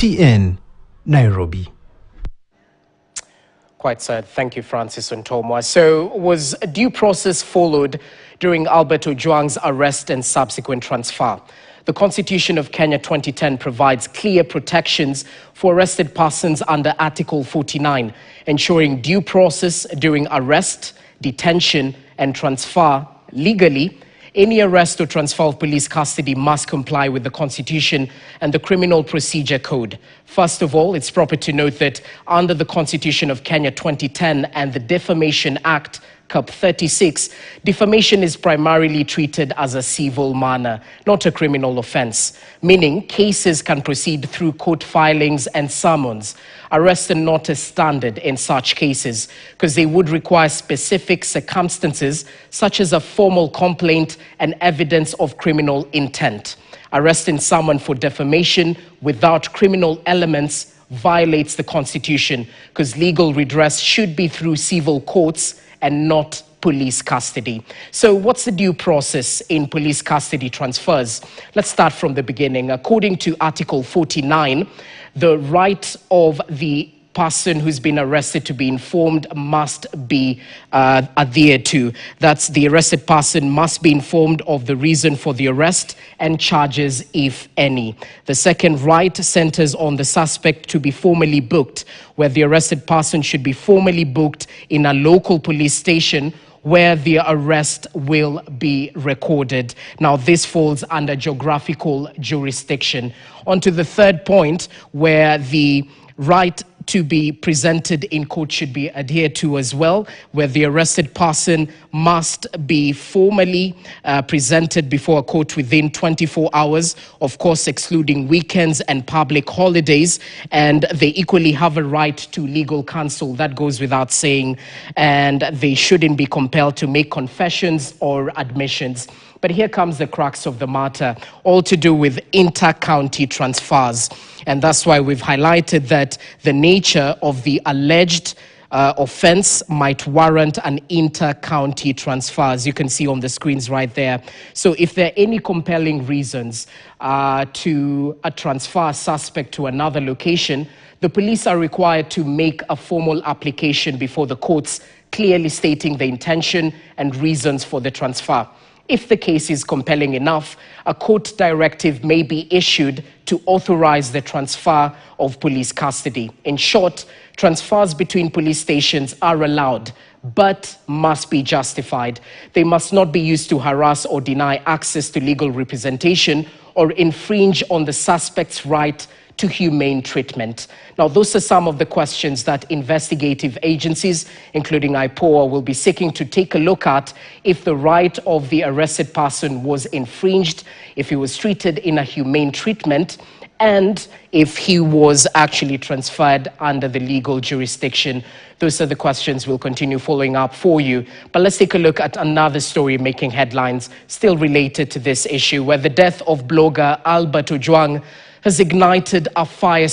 TN, Nairobi. Quite sad. Thank you, Francis Ntomwa. So, was due process followed during Albert Ojwang's arrest and subsequent transfer? The Constitution of Kenya 2010 provides clear protections for arrested persons under Article 49, ensuring due process during arrest, detention, and transfer legally. Any arrest or transfer of police custody must comply with the Constitution and the Criminal Procedure Code. First of all, it's proper to note that under the Constitution of Kenya 2010 and the Defamation Act, Cap 36, defamation is primarily treated as a civil matter, not a criminal offense, meaning cases can proceed through court filings and summons. Arrests are not a standard in such cases because they would require specific circumstances such as a formal complaint and evidence of criminal intent. Arresting someone for defamation without criminal elements violates the Constitution because legal redress should be through civil courts and not police custody. So what's the due process in police custody transfers? Let's start from the beginning. According to Article 49, the right of the person who's been arrested to be informed must be adhered to. That's the arrested person must be informed of the reason for the arrest and charges, if any. The second right centers on the suspect to be formally booked, where the arrested person should be formally booked in a local police station where the arrest will be recorded. Now, this falls under geographical jurisdiction. On to the third point, where the right to be presented in court should be adhered to as well, where the arrested person must be formally presented before a court within 24 hours, of course excluding weekends and public holidays, and they equally have a right to legal counsel. That goes without saying, and they shouldn't be compelled to make confessions or admissions. But here comes the crux of the matter, all to do with inter-county transfers. And that's why we've highlighted that the nature of the alleged offense might warrant an inter-county transfer, as you can see on the screens right there. So if there are any compelling reasons to transfer a suspect to another location, the police are required to make a formal application before the courts, clearly stating the intention and reasons for the transfer. If the case is compelling enough, a court directive may be issued to authorize the transfer of police custody. In short, transfers between police stations are allowed, but must be justified. They must not be used to harass or deny access to legal representation or infringe on the suspect's right to humane treatment. Now, those are some of the questions that investigative agencies, including IPOA, will be seeking to take a look at if the right of the arrested person was infringed, if he was treated in a humane treatment, and if he was actually transferred under the legal jurisdiction. Those are the questions we'll continue following up for you. But let's take a look at another story making headlines, still related to this issue, where the death of blogger Albert Ojwang has ignited a fire